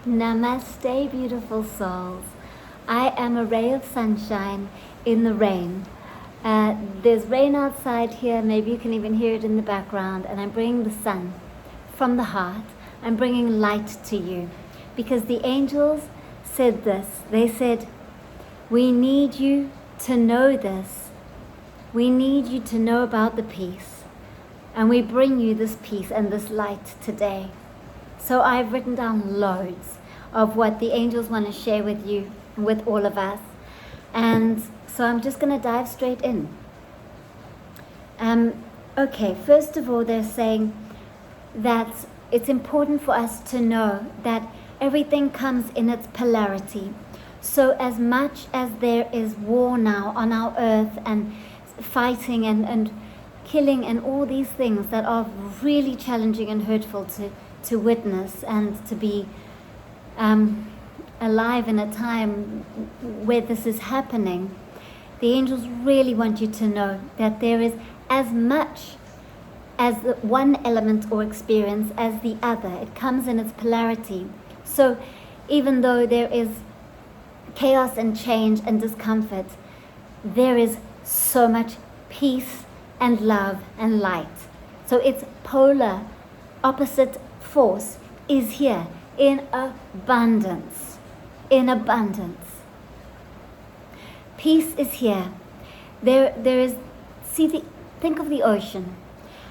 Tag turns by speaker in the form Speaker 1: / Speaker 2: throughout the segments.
Speaker 1: Namaste, beautiful souls. I am a ray of sunshine in the rain. There's rain outside here, maybe you can even hear it in the background, and I'm bringing the sun from the heart. I'm bringing light to you because the angels said this. They said, we need you to know this. We need you to know about the peace. And we bring you this peace and this light today. So I've written down loads of what the angels want to share with you, with all of us. And so I'm just going to dive straight in. Okay, first of all, they're saying that it's important for us to know that everything comes in its polarity. So as much as there is war now on our earth and fighting and killing and all these things that are really challenging and hurtful to witness and to be alive in a time where this is happening, the angels really want you to know that there is as much as the one element or experience as the other. It comes in its polarity. So even though there is chaos and change and discomfort, there is so much peace and love and light. So its polar opposite force is here in abundance. In abundance. Peace is here. There is, think of the ocean.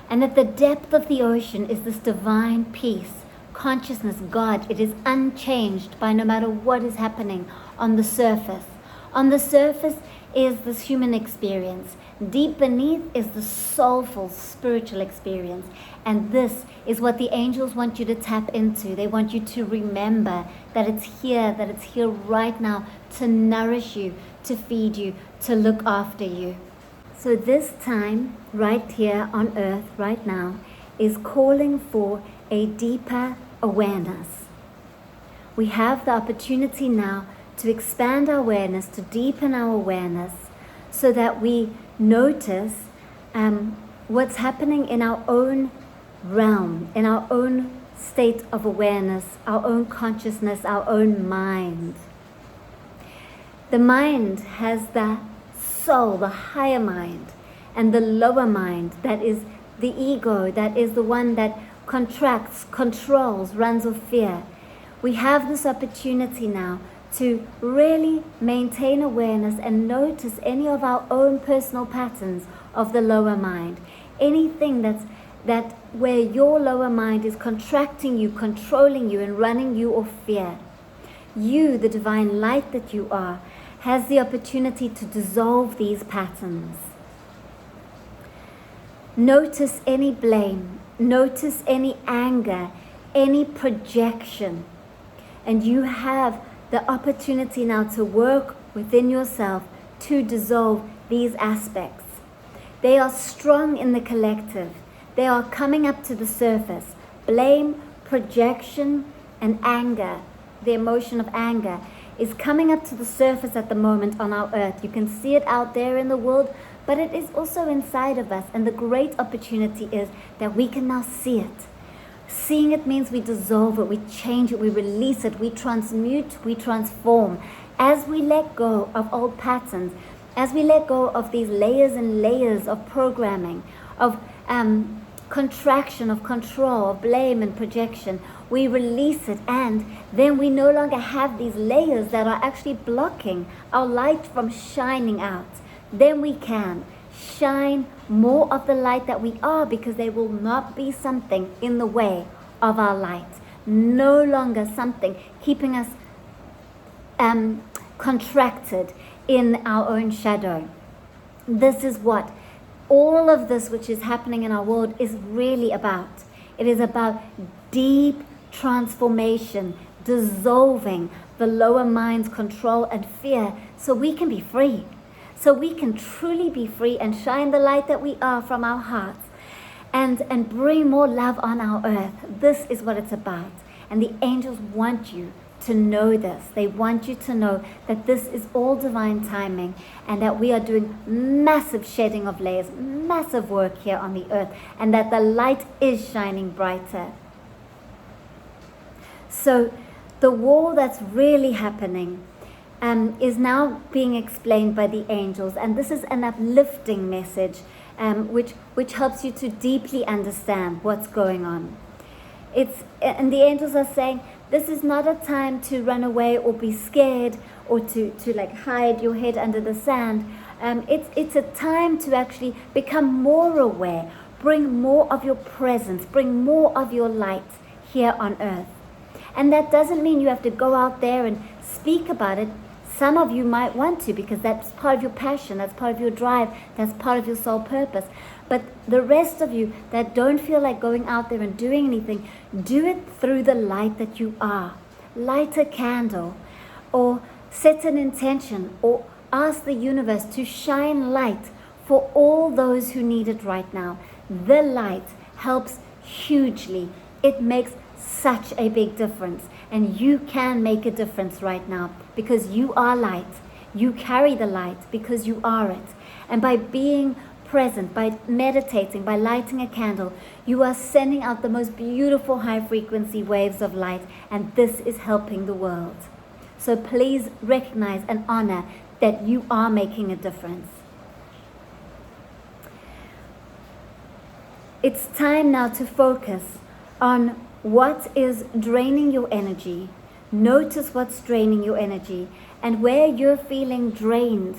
Speaker 1: And at the depth of the ocean is this divine peace, consciousness, God. It is unchanged by no matter what is happening on the surface. On the surface is this human experience. Deep beneath is the soulful spiritual experience. And this is what the angels want you to tap into. They want you to remember that it's here right now to nourish you, to feed you, to look after you. So this time, right here on earth, right now, is calling for a deeper awareness. We have the opportunity now to expand our awareness, to deepen our awareness, so that we notice what's happening in our own realm, in our own state of awareness, our own consciousness, our own mind. The mind has the soul, the higher mind, and the lower mind, that is the ego, that is the one that contracts, controls, runs of fear. We have this opportunity now to really maintain awareness and notice any of our own personal patterns of the lower mind. Anything that where your lower mind is contracting you, controlling you, and running you off fear. You, the divine light that you are, has the opportunity to dissolve these patterns. Notice any blame, notice any anger, any projection, and you have the opportunity now to work within yourself to dissolve these aspects. They are strong in the collective. They are coming up to the surface. Blame, projection, and anger, the emotion of anger, is coming up to the surface at the moment on our earth. You can see it out there in the world, but it is also inside of us. And the great opportunity is that we can now see it. Seeing it means we dissolve it, we change it, we release it, we transmute, we transform. As we let go of old patterns, as we let go of these layers and layers of programming, of contraction, of control, of blame and projection, we release it, and then we no longer have these layers that are actually blocking our light from shining out. Then we can shine more of the light that we are, because there will not be something in the way of our light. No longer something keeping us contracted in our own shadow. This is what all of this which is happening in our world is really about. It is about deep transformation, dissolving the lower mind's control and fear, so we can be free. So we can truly be free and shine the light that we are from our hearts and bring more love on our earth. This is what it's about. And the angels want you to know this. They want you to know that this is all divine timing, and that we are doing massive shedding of layers, massive work here on the earth, and that the light is shining brighter. So the war that's really happening is now being explained by the angels, and this is an uplifting message, which helps you to deeply understand what's going on. And the angels are saying, this is not a time to run away or be scared or to like hide your head under the sand. It's a time to actually become more aware, bring more of your presence, bring more of your light here on earth. And that doesn't mean you have to go out there and speak about it. Some of you might want to, because that's part of your passion, that's part of your drive, that's part of your soul purpose. But the rest of you that don't feel like going out there and doing anything, do it through the light that you are. Light a candle, or set an intention, or ask the universe to shine light for all those who need it right now. The light helps hugely. It makes such a big difference. And you can make a difference right now because you are light. You carry the light because you are it. And by being present, by meditating, by lighting a candle, you are sending out the most beautiful high frequency waves of light, and this is helping the world. So please recognize and honor that you are making a difference. It's time now to focus on what is draining your energy. Notice what's draining your energy, and where you're feeling drained,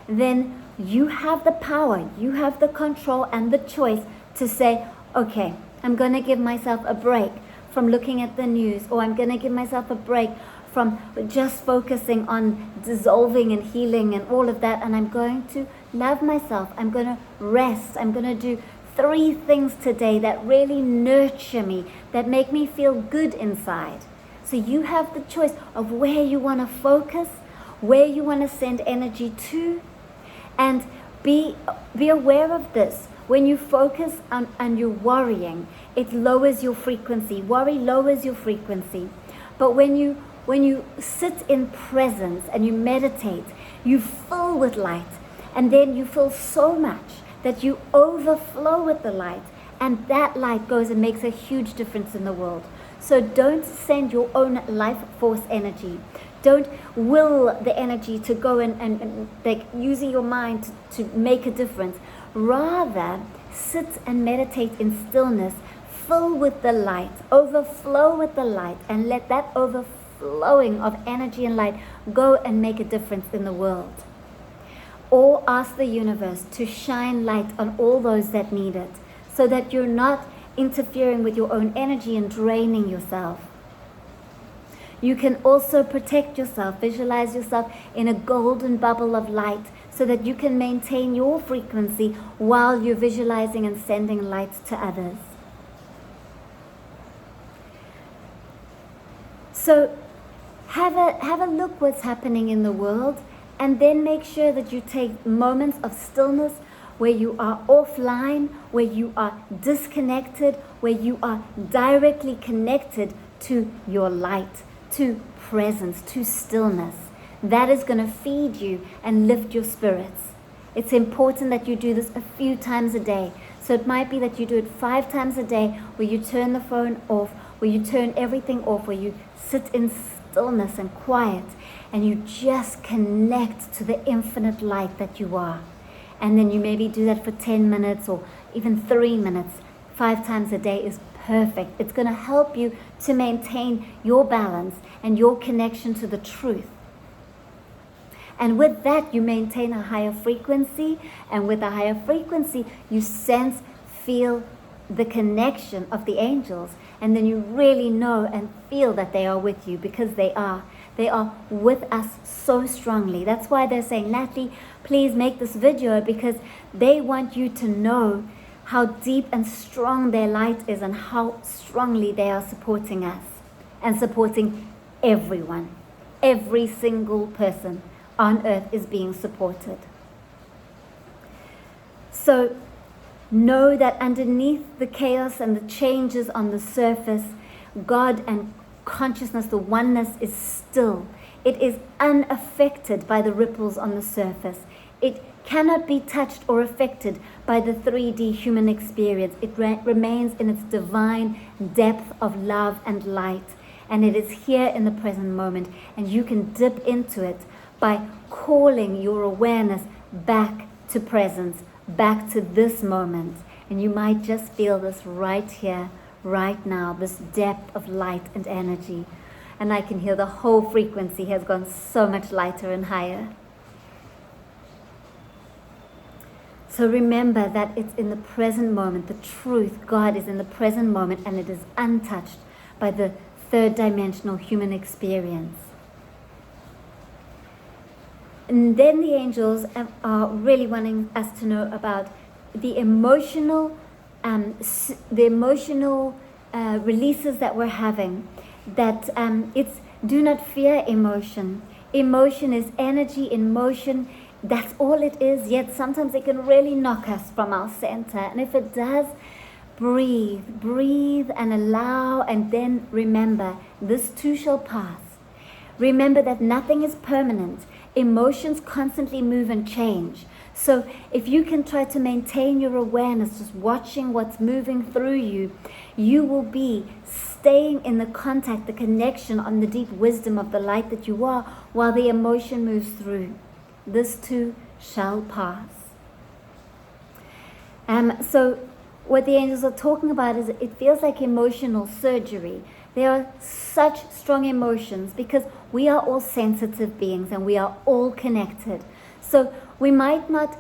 Speaker 1: then you have the power, you have the control and the choice to say, okay, I'm going to give myself a break from looking at the news, or I'm going to give myself a break from just focusing on dissolving and healing and all of that, and I'm going to love myself. I'm going to rest. I'm going to do 3 things today that really nurture me, that make me feel good inside. So you have the choice of where you want to focus, where you want to send energy to, and be aware of this. When you focus on and you're worrying, it lowers your frequency. Worry lowers your frequency. But when you sit in presence and you meditate, you fill with light, and then you feel so much that you overflow with the light, and that light goes and makes a huge difference in the world. So don't send your own life force energy. Don't will the energy to go and like using your mind to make a difference. Rather, sit and meditate in stillness, fill with the light, overflow with the light, and let that overflowing of energy and light go and make a difference in the world. Or ask the universe to shine light on all those that need it, so that you're not interfering with your own energy and draining yourself. You can also protect yourself, visualize yourself in a golden bubble of light, so that you can maintain your frequency while you're visualizing and sending light to others. So have a look what's happening in the world, and then make sure that you take moments of stillness where you are offline, where you are disconnected, where you are directly connected to your light, to presence, to stillness. That is going to feed you and lift your spirits. It's important that you do this a few times a day. So it might be that you do it 5 times a day, where you turn the phone off, where you turn everything off, where you sit in stillness and quiet, and you just connect to the infinite light that you are. And then you maybe do that for 10 minutes or even 3 minutes. 5 times a day is perfect. It's going to help you to maintain your balance and your connection to the truth. And with that, you maintain a higher frequency, and with a higher frequency, you sense, feel the connection of the angels, and then you really know and feel that they are with you, because they are. They are with us so strongly. That's why they're saying, Natalie, please make this video, because they want you to know how deep and strong their light is, and how strongly they are supporting us and supporting everyone. Every single person on earth is being supported. So know that underneath the chaos and the changes on the surface, God and consciousness, the oneness, is still. It is unaffected by the ripples on the surface. It cannot be touched or affected by the 3D human experience. It remains in its divine depth of love and light. and it is here in the present moment, and you can dip into it by calling your awareness back to presence, back to this moment. And you might just feel this right here, right now, this depth of light and energy. And I can hear the whole frequency has gone so much lighter and higher. So remember that it's in the present moment. The truth, God, is in the present moment, and it is untouched by the third dimensional human experience. And then the angels are really wanting us to know about the emotional releases that we're having. That it's do not fear emotion. Emotion is energy in motion. That's all it is. Yet sometimes it can really knock us from our center. And if it does, breathe and allow, and then remember, this too shall pass. Remember that nothing is permanent. Emotions constantly move and change. So if you can try to maintain your awareness, just watching what's moving through you, you will be staying in the contact, the connection on the deep wisdom of the light that you are, while the emotion moves through. This too shall pass. So what the angels are talking about is, it feels like emotional surgery. There are such strong emotions because we are all sensitive beings and we are all connected. So we might not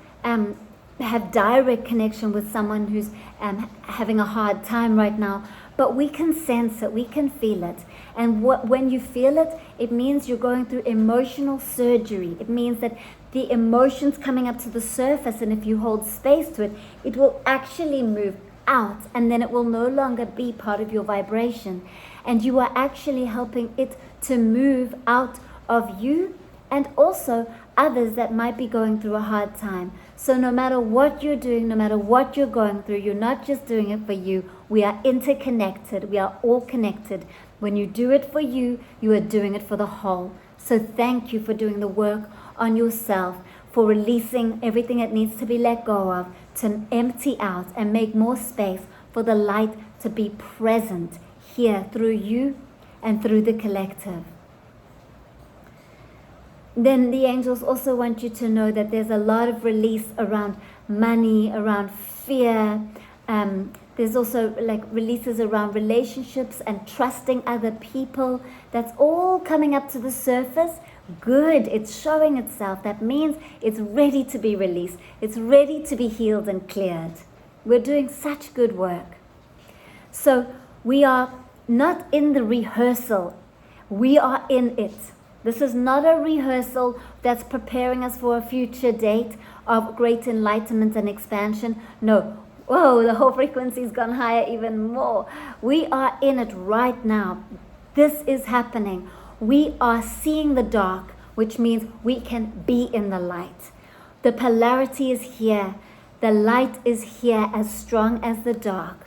Speaker 1: have direct connection with someone who's having a hard time right now, but we can sense it, we can feel it. And when you feel it, it means you're going through emotional surgery. It means that the emotions coming up to the surface, and if you hold space to it, it will actually move out, and then it will no longer be part of your vibration. And you are actually helping it to move out of you and also others that might be going through a hard time. So no matter what you're doing, no matter what you're going through, you're not just doing it for you. We are interconnected. We are all connected. When you do it for you, you are doing it for the whole. So thank you for doing the work on yourself, for releasing everything that needs to be let go of, to empty out and make more space for the light to be present here through you and through the collective. Then the angels also want you to know that there's a lot of release around money, around fear. There's also like releases around relationships and trusting other people. That's all coming up to the surface. Good, it's showing itself. That means it's ready to be released. It's ready to be healed and cleared. We're doing such good work. So we are not in the rehearsal. We are in it. This is not a rehearsal that's preparing us for a future date of great enlightenment and expansion. No. Whoa, the whole frequency's gone higher even more. We are in it right now. This is happening. We are seeing the dark, which means we can be in the light. The polarity is here. The light is here, as strong as the dark.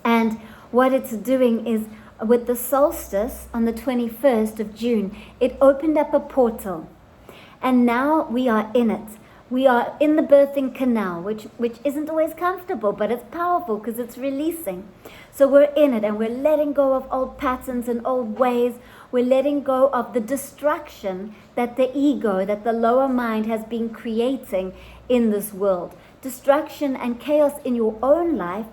Speaker 1: And what it's doing is, with the solstice on the 21st of June, it opened up a portal. And now we are in it. We are in the birthing canal, which isn't always comfortable, but it's powerful because it's releasing. So we're in it, and we're letting go of old patterns and old ways. We're letting go of the destruction that the ego, that the lower mind has been creating in this world. Destruction and chaos in your own life.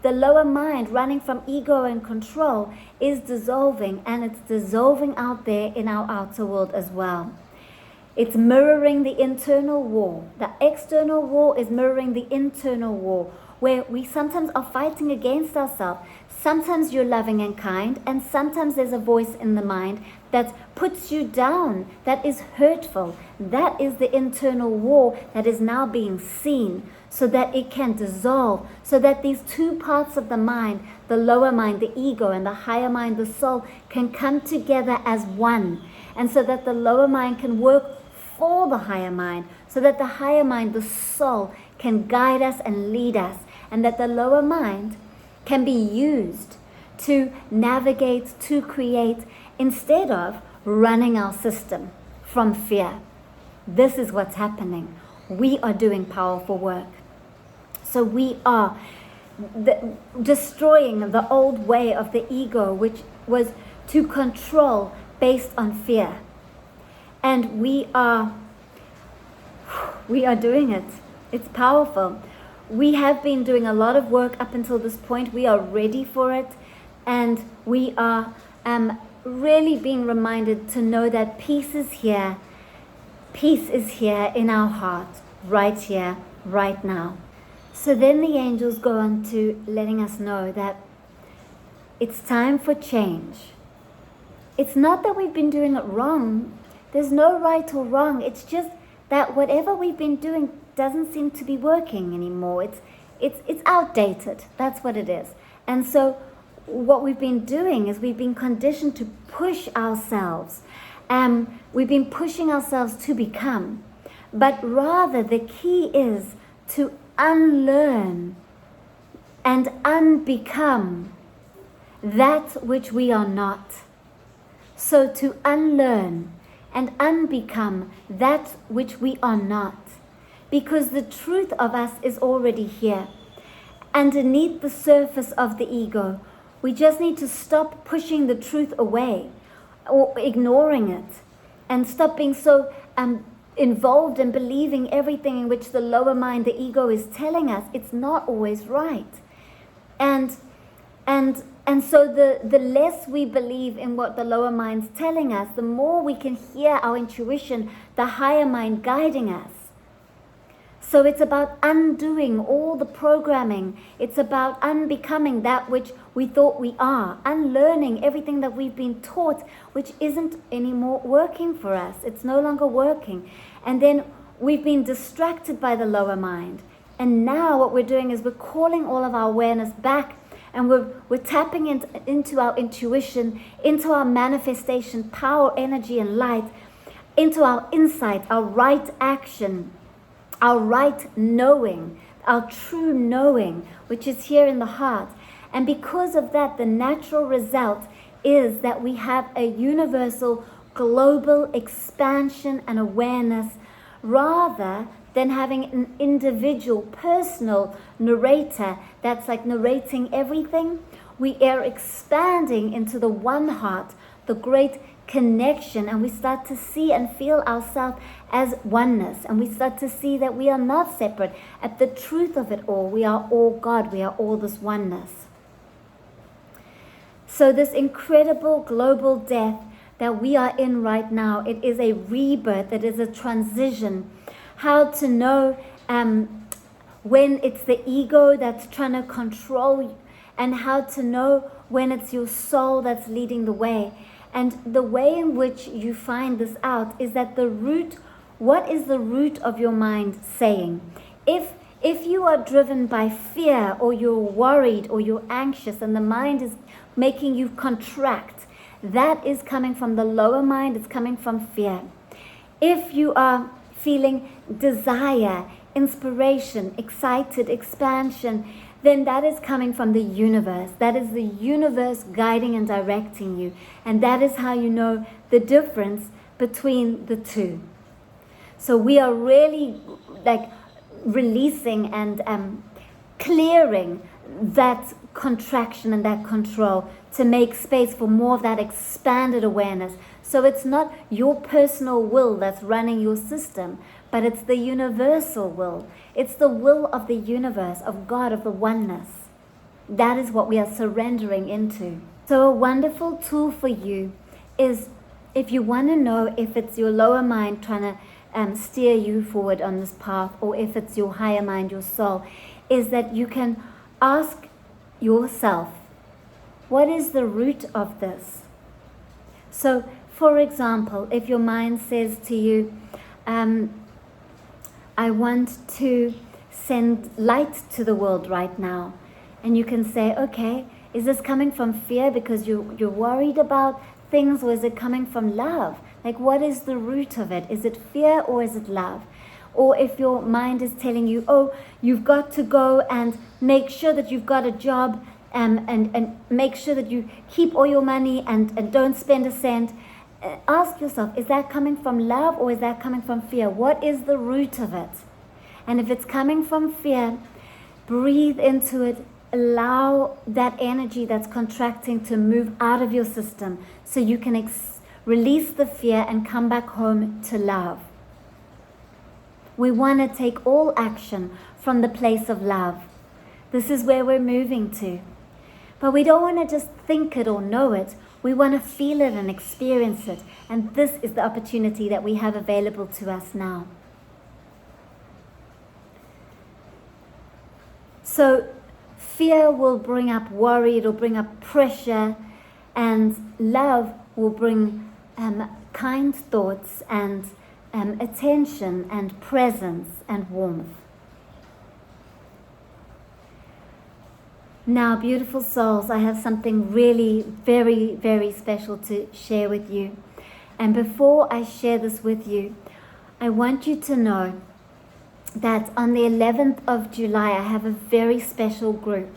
Speaker 1: The lower mind, running from ego and control, is dissolving, and it's dissolving out there in our outer world as well. It's mirroring the internal war. The external war is mirroring the internal war, where we sometimes are fighting against ourselves. Sometimes you're loving and kind, and sometimes there's a voice in the mind that puts you down, that is hurtful. That is the internal war that is now being seen, so that it can dissolve, so that these two parts of the mind, the lower mind, the ego, and the higher mind, the soul, can come together as one. And so that the lower mind can work for the higher mind, so that the higher mind, the soul, can guide us and lead us, and that the lower mind can be used to navigate, to create, instead of running our system from fear. This is what's happening. We are doing powerful work. So we are destroying the old way of the ego, which was to control based on fear. And we are doing it. It's powerful. We have been doing a lot of work up until this point. We are ready for it. And we are really being reminded to know that peace is here. Peace is here in our heart, right here, right now. So then the angels go on to letting us know that it's time for change. It's not that we've been doing it wrong. There's no right or wrong. It's just that whatever we've been doing doesn't seem to be working anymore. It's outdated. That's what it is. And so what we've been doing is we've been conditioned to push ourselves. We've been pushing ourselves to become. But rather the key is to unlearn and unbecome that which we are not. So to unlearn and unbecome that which we are not. Because the truth of us is already here. Underneath the surface of the ego, we just need to stop pushing the truth away or ignoring it, and stop being so involved in believing everything in which the lower mind, the ego, is telling us. It's not always right. And so the less we believe in what the lower mind's telling us, the more we can hear our intuition, the higher mind guiding us. So it's about undoing all the programming. It's about unbecoming that which we thought we are. Unlearning everything that we've been taught, which isn't anymore working for us. It's no longer working. And then we've been distracted by the lower mind. And now what we're doing is we're calling all of our awareness back, and we're tapping into our intuition, into our manifestation, power, energy, and light, into our insight, our right action, our right knowing, our true knowing, which is here in the heart. And because of that, the natural result is that we have a universal, global expansion and awareness, rather than having an individual, personal narrator that's like narrating everything. We are expanding into the one heart, the great connection, and we start to see and feel ourselves as oneness, and we start to see that we are not separate. At the truth of it all, we are all God, we are all this oneness. So this incredible global death that we are in right now, it is a rebirth, it is a transition. How to know when it's the ego that's trying to control you, and how to know when it's your soul that's leading the way. And the way in which you find this out is that the root, what is the root of your mind saying? If you are driven by fear, or you're worried, or you're anxious, and the mind is making you contract, that is coming from the lower mind, it's coming from fear. If you are feeling desire, inspiration, excited, expansion, then that is coming from the universe. That is the universe guiding and directing you. And that is how you know the difference between the two. So we are really like releasing and clearing that contraction and that control to make space for more of that expanded awareness. So it's not your personal will that's running your system, but it's the universal will. It's the will of the universe, of God, of the oneness. That is what we are surrendering into. So a wonderful tool for you is, if you want to know if it's your lower mind trying to steer you forward on this path, or if it's your higher mind, your soul, is that you can ask yourself, what is the root of this? So, for example, if your mind says to you, I want to send light to the world right now. And you can say, okay, is this coming from fear because you're worried about things, or is it coming from love? Like, what is the root of it? Is it fear or is it love? Or if your mind is telling you, oh, you've got to go and make sure that you've got a job, and make sure that you keep all your money and don't spend a cent. Ask yourself, is that coming from love or is that coming from fear? What is the root of it? And if it's coming from fear, breathe into it allow that energy that's contracting to move out of your system so you can release the fear and come back home to love. We want to take all action from the place of love. This is where we're moving to. But we don't want to just think it or know it. We want to feel it and experience it. And this is the opportunity that we have available to us now. So fear will bring up worry, it'll bring up pressure, and love will bring kind thoughts and attention and presence and warmth. Now, beautiful souls, I have something really very, very special to share with you. And before I share this with you, I want you to know that on the 11th of July, I have a very special group.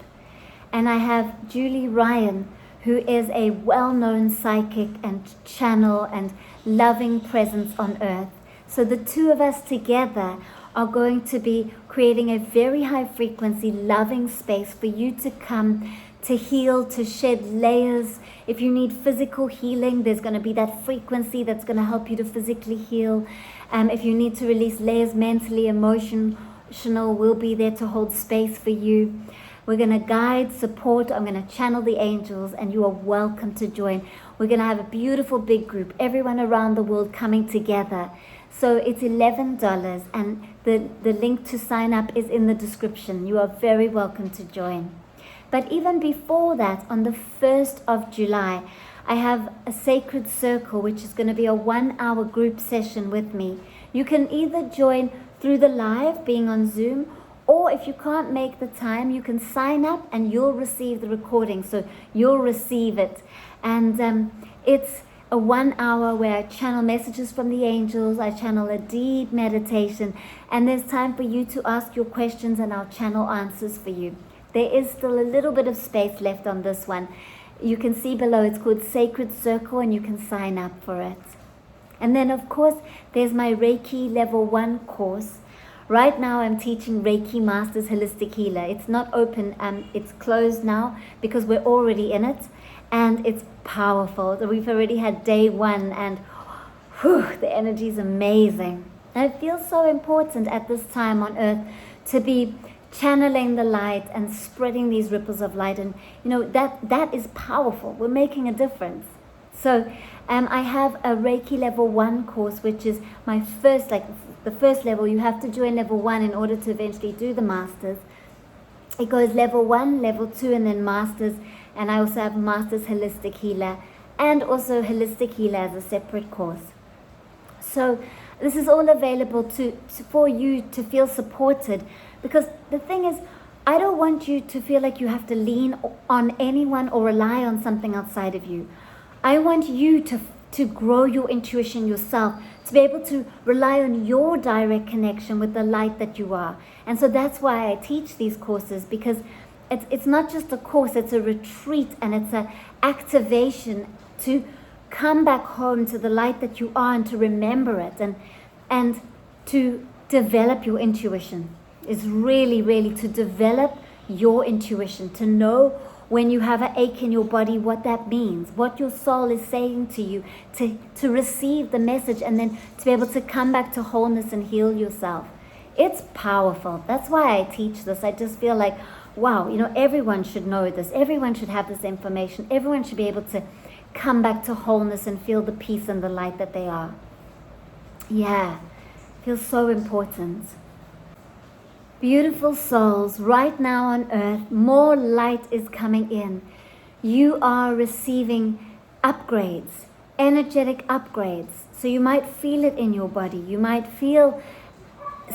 Speaker 1: And I have Julie Ryan, who is a well-known psychic and channel and loving presence on earth. So the two of us together are going to be creating a very high frequency, loving space for you to come to heal, to shed layers. If you need physical healing, there's going to be that frequency that's going to help you to physically heal. If you need to release layers mentally, emotional, we'll be there to hold space for you. We're going to guide, support, I'm going to channel the angels, and you are welcome to join. We're going to have a beautiful big group, everyone around the world coming together. So it's $11, and the link to sign up is in the description. You are very welcome to join. But even before that, on the 1st of July, I have a sacred circle, which is going to be a 1-hour group session with me. You can either join through the live, being on Zoom, or if you can't make the time, you can sign up and you'll receive the recording. So you'll receive it. And it's a 1 hour where I channel messages from the angels, I channel a deep meditation, and there's time for you to ask your questions and I'll channel answers for you. There is still a little bit of space left on this one. You can see below, it's called Sacred Circle, and you can sign up for it. And then of course, there's my Reiki Level 1 course. Right now I'm teaching Reiki Masters Holistic Healer. It's not open, it's closed now because we're already in it. And it's powerful. We've already had day 1 and the energy is amazing. And it feels so important at this time on earth to be channeling the light and spreading these ripples of light. And you know, that is powerful. We're making a difference. So I have a Reiki Level 1 course, which is my first, the first level. You have to join Level 1 in order to eventually do the Masters. It goes Level 1, Level 2, and then Masters. And I also have Masters Holistic Healer and also Holistic Healer as a separate course. So this is all available for you to feel supported, because the thing is, I don't want you to feel like you have to lean on anyone or rely on something outside of you. I want you to grow your intuition yourself, to be able to rely on your direct connection with the light that you are. And so that's why I teach these courses, because it's not just a course, it's a retreat, and it's an activation to come back home to the light that you are and to remember it and to develop your intuition. It's really, really to develop your intuition, to know when you have an ache in your body, what that means, what your soul is saying to you, to receive the message and then to be able to come back to wholeness and heal yourself. It's powerful. That's why I teach this. I just feel like, wow, you know, everyone should know this. Everyone should have this information. Everyone should be able to come back to wholeness and feel the peace and the light that they are. Yeah, feels so important. Beautiful souls, right now on earth, more light is coming in. You are receiving upgrades, energetic upgrades. So you might feel it in your body. You might feel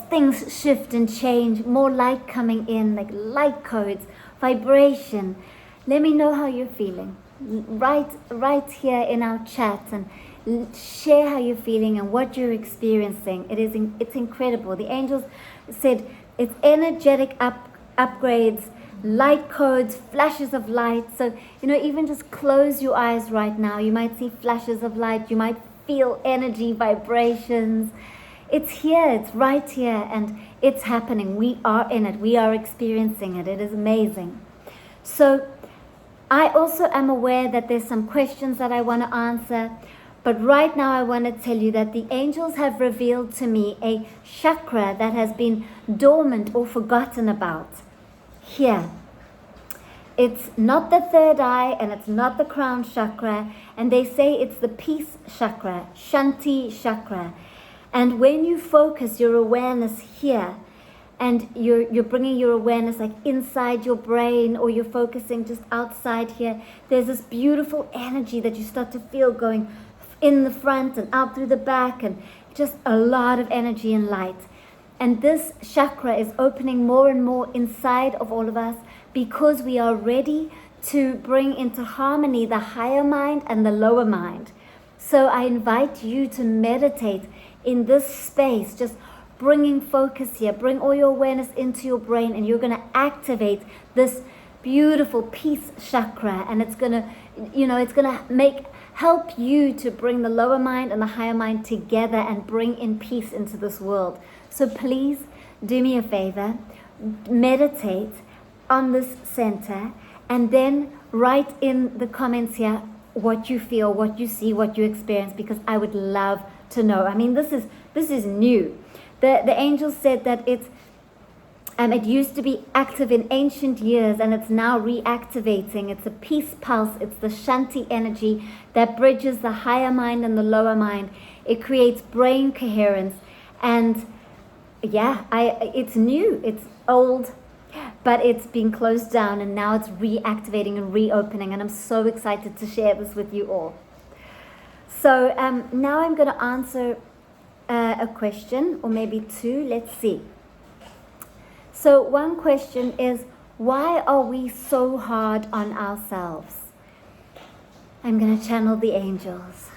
Speaker 1: things shift and change, more light coming in, like light codes, vibration. Let me know how you're feeling. Right here in our chat, and share how you're feeling and what you're experiencing. It's incredible. The angels said it's energetic upgrades, light codes, flashes of light. So, you know, even just close your eyes right now. You might see flashes of light. You might feel energy, vibrations. It's here, it's right here, and it's happening. We are in it. We are experiencing it. It is amazing. So I also am aware that there's some questions that I want to answer, but right now I want to tell you that the angels have revealed to me a chakra that has been dormant or forgotten about here. It's not the third eye, and it's not the crown chakra, and they say it's the peace chakra, Shanti chakra. And when you focus your awareness here, and you're bringing your awareness like inside your brain, or you're focusing just outside here, there's this beautiful energy that you start to feel going in the front and out through the back, and just a lot of energy and light. And this chakra is opening more and more inside of all of us, because we are ready to bring into harmony the higher mind and the lower mind. So I invite you to meditate in this space, just bringing focus here. Bring all your awareness into your brain, and you're going to activate this beautiful peace chakra, and it's going to help you to bring the lower mind and the higher mind together and bring in peace into this world. So please do me a favor, meditate on this center, and then write in the comments here what you feel, what you see, what you experience, because I would love to know. I mean, this is new. The angel said that it used to be active in ancient years, and it's now reactivating. It's a peace pulse. It's the Shanti energy that bridges the higher mind and the lower mind. It creates brain coherence, and it's new. It's old, but it's been closed down, and now it's reactivating and reopening, and I'm so excited to share this with you all. So now I'm going to answer a question, or maybe two. Let's see. So one question is, why are we so hard on ourselves? I'm going to channel the angels.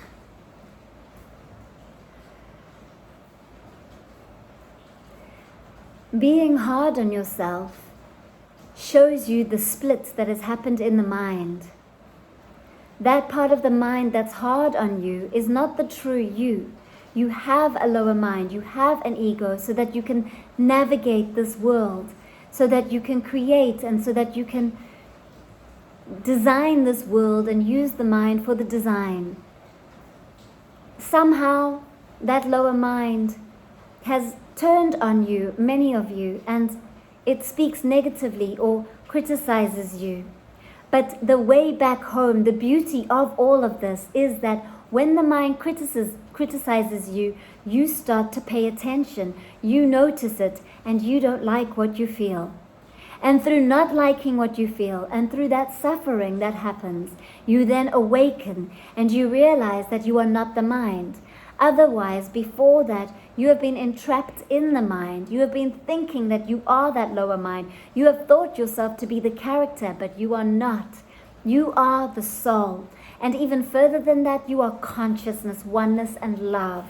Speaker 1: Being hard on yourself shows you the split that has happened in the mind. That part of the mind that's hard on you is not the true you. You have a lower mind, you have an ego, so that you can navigate this world, so that you can create, and so that you can design this world and use the mind for the design. Somehow that lower mind has turned on you, many of you, and it speaks negatively or criticizes you. But the way back home, the beauty of all of this is that when the mind criticizes you, you start to pay attention, you notice it, and you don't like what you feel. And through not liking what you feel, and through that suffering that happens, you then awaken, and you realize that you are not the mind. Otherwise, before that, you have been entrapped in the mind. You have been thinking that you are that lower mind. You have thought yourself to be the character, but you are not. You are the soul. And even further than that, you are consciousness, oneness, and love.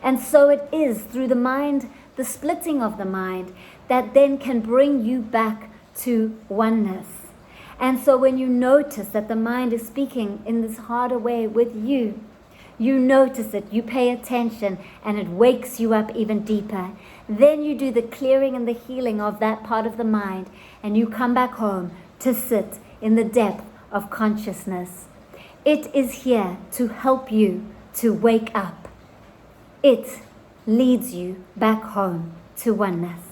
Speaker 1: And so it is through the mind, the splitting of the mind, that then can bring you back to oneness. And so when you notice that the mind is speaking in this harder way with you, you notice it, you pay attention, and it wakes you up even deeper. Then you do the clearing and the healing of that part of the mind, and you come back home to sit in the depth of consciousness. It is here to help you to wake up. It leads you back home to oneness.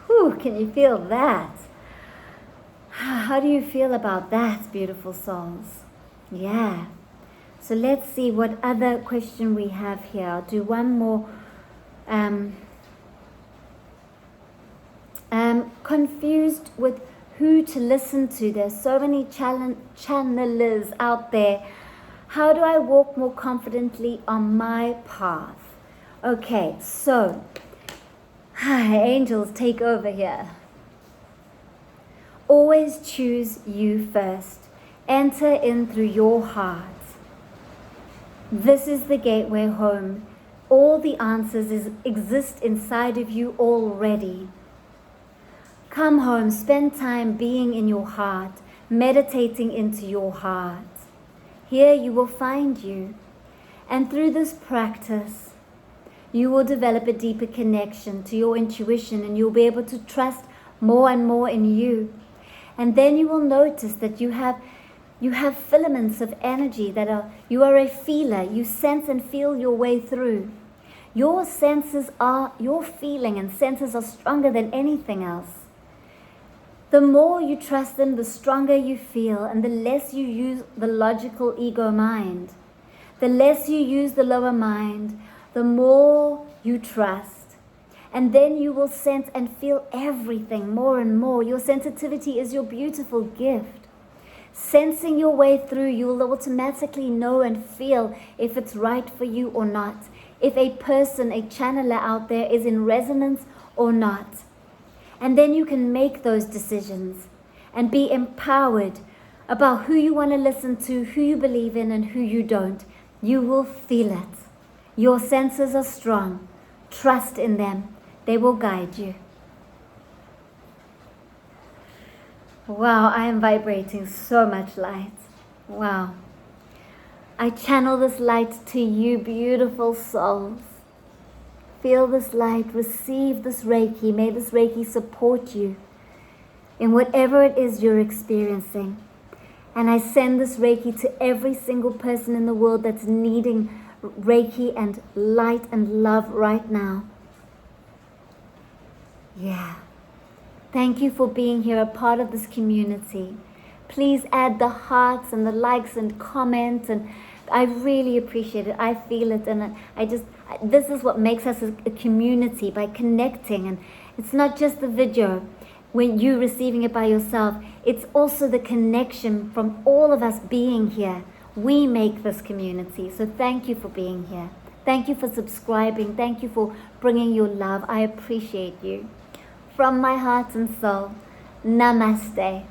Speaker 1: Whew, can you feel that? How do you feel about that, beautiful souls? Yeah. So let's see what other question we have here. I'll do one more. Confused with who to listen to. There's so many channelers out there. How do I walk more confidently on my path? Okay, so angels, take over here. Always choose you first. Enter in through your heart. This is the gateway home. All the answers exist inside of you already. Come home, spend time being in your heart, meditating into your heart. Here you will find you. And through this practice, you will develop a deeper connection to your intuition, and you'll be able to trust more and more in you. And then you will notice that you have filaments of energy you are a feeler. You sense and feel your way through. Your feeling and senses are stronger than anything else. The more you trust them, the stronger you feel, and the less you use the logical ego mind. The less you use the lower mind, the more you trust. And then you will sense and feel everything more and more. Your sensitivity is your beautiful gift. Sensing your way through, you will automatically know and feel if it's right for you or not. If a person, a channeler out there is in resonance or not. And then you can make those decisions and be empowered about who you want to listen to, who you believe in, and who you don't. You will feel it. Your senses are strong. Trust in them. They will guide you. Wow, I am vibrating so much light. Wow. I channel this light to you, beautiful souls. Feel this light. Receive this Reiki. May this Reiki support you in whatever it is you're experiencing. And I send this Reiki to every single person in the world that's needing Reiki and light and love right now. Yeah. Thank you for being here, a part of this community. Please add the hearts and the likes and comments, and I really appreciate it. I feel it, and this is what makes us a community, by connecting. And it's not just the video when you receiving it by yourself, it's also the connection from all of us being here. We make this community. So thank you for being here. Thank you for subscribing. Thank you for bringing your love. I appreciate you. From my heart and soul, Namaste.